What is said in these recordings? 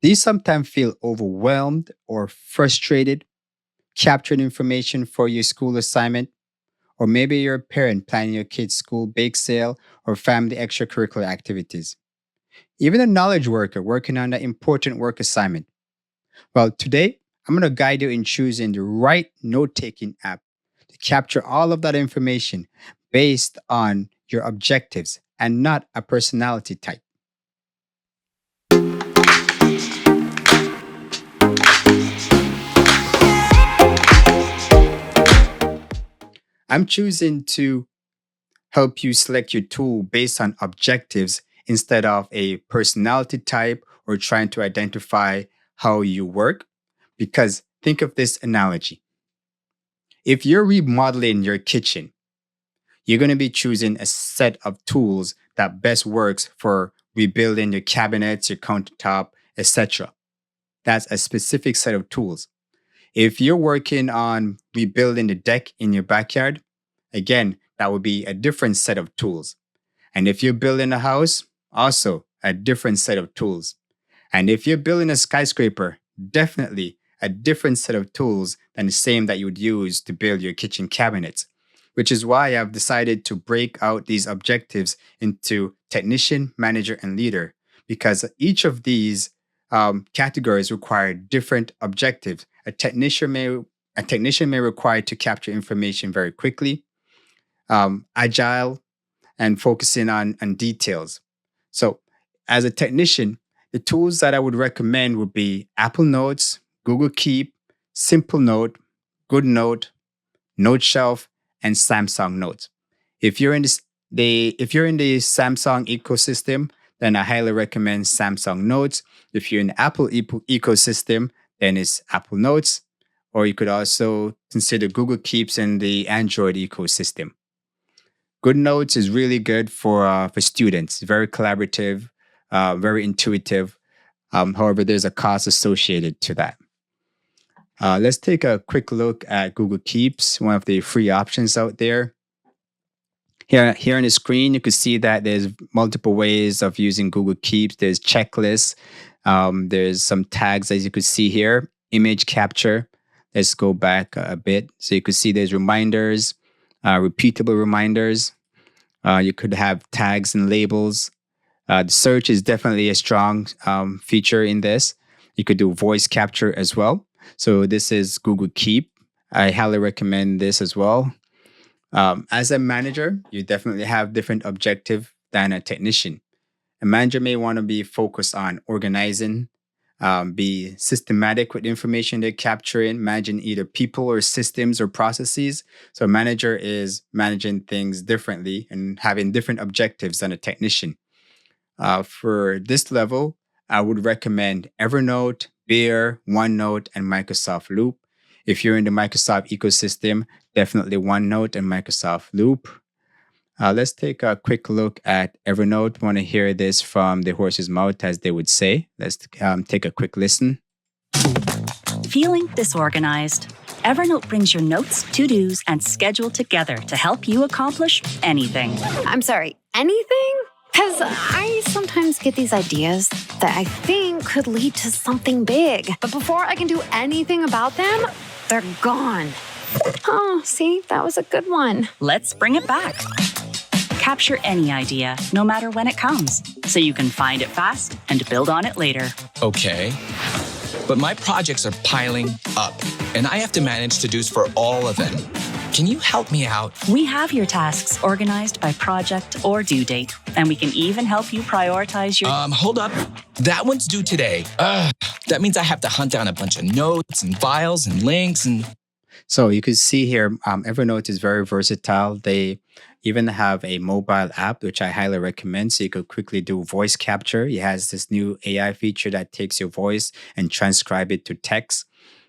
Do you sometimes feel overwhelmed or frustrated capturing information for your school assignment? Or maybe you're a parent planning your kid's school bake sale or family extracurricular activities. Even a knowledge worker working on an important work assignment. Well, today, I'm going to guide you in choosing the right note taking app to capture all of that information based on your objectives and not a personality type. I'm choosing to help you select your tool based on objectives instead of a personality type or trying to identify how you work. Because think of this analogy: if you're remodeling your kitchen, you're going to be choosing a set of tools that best works for rebuilding your cabinets, your countertop, etc. That's a specific set of tools. If you're working on rebuilding the deck in your backyard, again, that would be a different set of tools. And if you're building a house, also a different set of tools. And if you're building a skyscraper, definitely a different set of tools than the same that you would use to build your kitchen cabinets, which is why I've decided to break out these objectives into technician, manager, and leader, because each of these categories require different objectives. A technician may require to capture information very quickly, agile, and focusing on details. So, as a technician, the tools that I would recommend would be Apple Notes, Google Keep, Simple Note, Good Note, Note Shelf, and Samsung Notes. If you're in the Samsung ecosystem, then I highly recommend Samsung Notes. If you're in the Apple ecosystem, then it's Apple Notes, or you could also consider Google Keeps in the Android ecosystem. Good Notes is really good for students. Very collaborative, very intuitive. However, there's a cost associated to that. Let's take a quick look at Google Keeps, one of the free options out there. Here on the screen, you can see that there's multiple ways of using Google Keeps. There's checklists. There's some tags, as you can see here. Image capture. Let's go back a bit. So you can see there's reminders, repeatable reminders. You could have tags and labels. The search is definitely a strong feature in this. You could do voice capture as well. So this is Google Keep. I highly recommend this as well. As a manager, you definitely have different objective than a technician. A manager may want to be focused on organizing, be systematic with information they're capturing, managing either people or systems or processes. So a manager is managing things differently and having different objectives than a technician. For this level, I would recommend Evernote, Bear, OneNote, and Microsoft Loop. If you're in the Microsoft ecosystem, definitely OneNote and Microsoft Loop. Let's take a quick look at Evernote. Want to hear this from the horse's mouth, as they would say. Let's take a quick listen. Feeling disorganized? Evernote brings your notes, to-dos, and schedule together to help you accomplish anything. I'm sorry, anything? Because I sometimes get these ideas that I think could lead to something big. But before I can do anything about them, they're gone. Oh, see, that was a good one. Let's bring it back. Capture any idea, no matter when it comes, so you can find it fast and build on it later. Okay, but my projects are piling up, and I have to manage to-dos for all of them. Can you help me out? We have your tasks organized by project or due date, and we can even help you prioritize your... Hold up. That one's due today. That means I have to hunt down a bunch of notes and files and links and... So you can see here, Evernote is very versatile. They even have a mobile app, which I highly recommend. So you could quickly do voice capture. It has this new AI feature that takes your voice and transcribe it to text.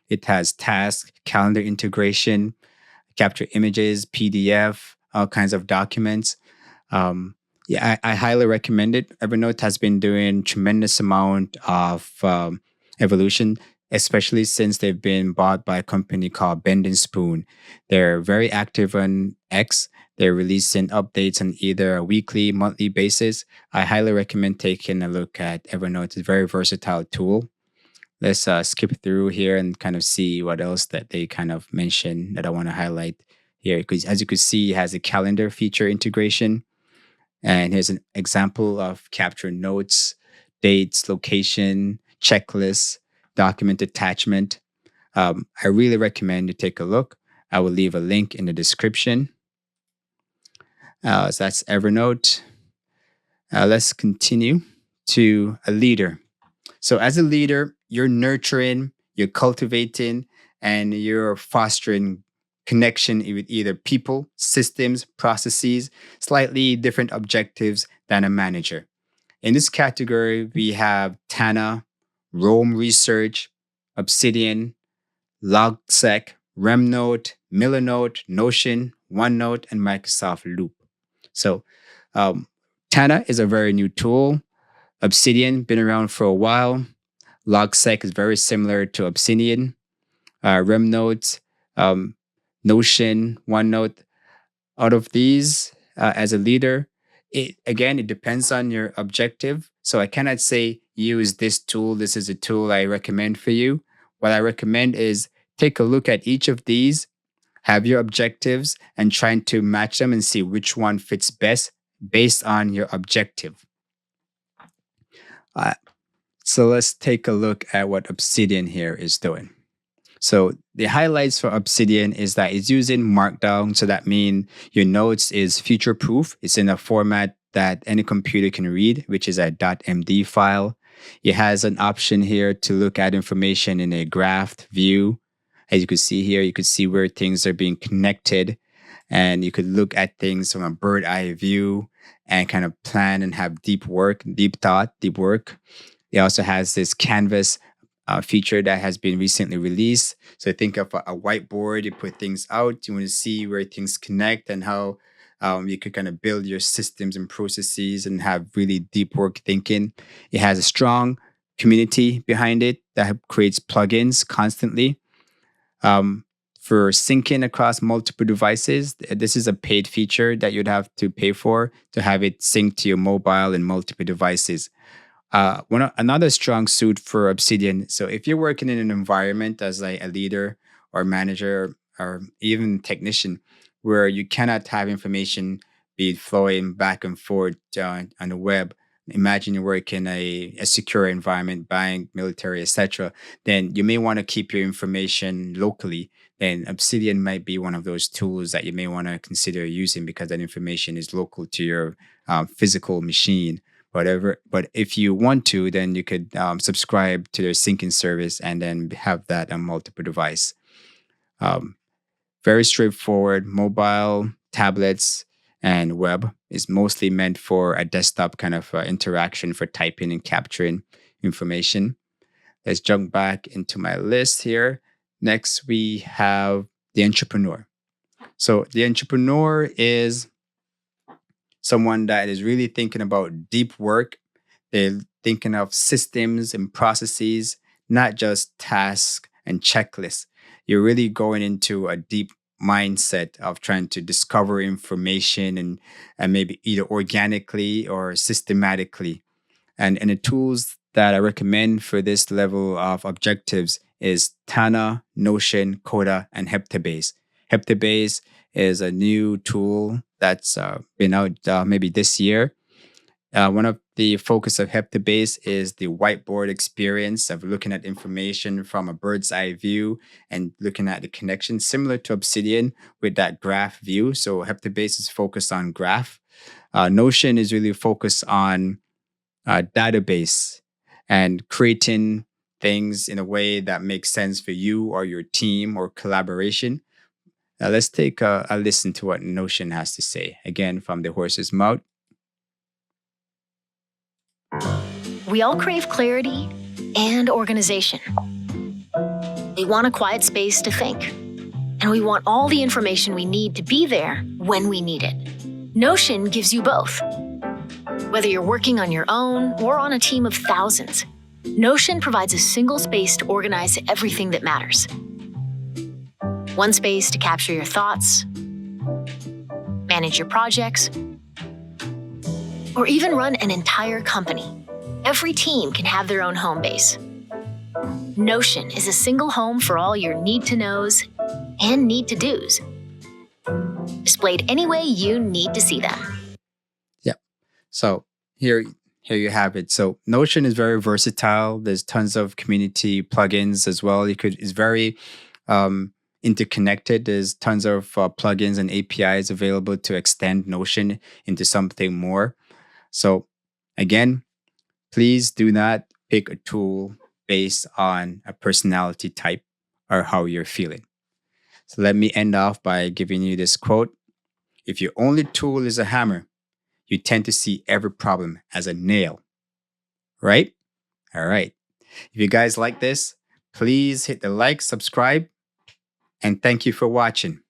It has tasks, calendar integration, capture images, PDF, all kinds of documents. I highly recommend it. Evernote has been doing tremendous amount of evolution, especially since they've been bought by a company called Bend and Spoon. They're very active on X. They're releasing updates on either a weekly, monthly basis. I highly recommend taking a look at Evernote. It's a very versatile tool. Let's skip through here and kind of see what else that they kind of mention that I want to highlight here. Because as you can see, it has a calendar feature integration. And here's an example of capture notes, dates, location, checklists, document attachment. I really recommend you take a look. I will leave a link in the description. So that's Evernote. Let's continue to a leader. So as a leader, you're nurturing, you're cultivating, and you're fostering connection with either people, systems, processes, slightly different objectives than a manager. In this category, we have Tana, Rome Research, Obsidian, LogSec, Remnote, Millernote, Notion, OneNote, and Microsoft Loop. So um, Tana is a very new tool. Obsidian, been around for a while. LogSec is very similar to Obsidian. Remnote, um, Notion, OneNote. Out of these, as a leader, it depends on your objective. So I cannot say use this tool. This is a tool I recommend for you. What I recommend is take a look at each of these, have your objectives, and trying to match them and see which one fits best based on your objective. So let's take a look at what Obsidian here is doing. So the highlights for Obsidian is that it's using Markdown. So that means your notes is future proof. It's in a format that any computer can read, which is a .md file. It has an option here to look at information in a graphed view. As you can see here, you could see where things are being connected, and you could look at things from a bird eye view and kind of plan and have deep work. It also has this canvas feature that has been recently released. So think of a whiteboard, you put things out, you want to see where things connect and how you could kind of build your systems and processes and have really deep work thinking. It has a strong community behind it that creates plugins constantly. For syncing across multiple devices, this is a paid feature that you'd have to pay for to have it sync to your mobile and multiple devices. Another strong suit for Obsidian. So if you're working in an environment as like a leader or manager or even technician where you cannot have information be flowing back and forth on the web, imagine you work in a secure environment, bank, military, etc., then you may want to keep your information locally. Then Obsidian might be one of those tools that you may want to consider using because that information is local to your physical machine. But if you want to, then you could subscribe to their syncing service and then have that on multiple device. Very straightforward. Mobile, tablets, and web is mostly meant for a desktop kind of interaction for typing and capturing information. Let's jump back into my list here. Next, we have the entrepreneur. So the entrepreneur is someone that is really thinking about deep work. They're thinking of systems and processes, not just tasks and checklists. You're really going into a deep mindset of trying to discover information and maybe either organically or systematically. And the tools that I recommend for this level of objectives is Tana, Notion, Coda, and Heptabase. Heptabase is a new tool that's been out maybe this year. One of the focus of Heptabase is the whiteboard experience of looking at information from a bird's eye view and looking at the connection, similar to Obsidian with that graph view. So Heptabase is focused on graph. Notion is really focused on database and creating things in a way that makes sense for you or your team or collaboration. Let's take a listen to what Notion has to say, again, from the horse's mouth. We all crave clarity and organization. We want a quiet space to think, and we want all the information we need to be there when we need it. Notion gives you both. Whether you're working on your own or on a team of thousands, Notion provides a single space to organize everything that matters. One space to capture your thoughts, manage your projects, or even run an entire company. Every team can have their own home base. Notion is a single home for all your need to knows and need to do's, displayed any way you need to see them. Yep. So here you have it. So Notion is very versatile. There's tons of community plugins as well. It's very interconnected. There's tons of plugins and APIs available to extend Notion into something more. So again, please do not pick a tool based on a personality type or how you're feeling. So let me end off by giving you this quote. If your only tool is a hammer, you tend to see every problem as a nail, right? All right. If you guys like this, please hit the like, subscribe, and thank you for watching.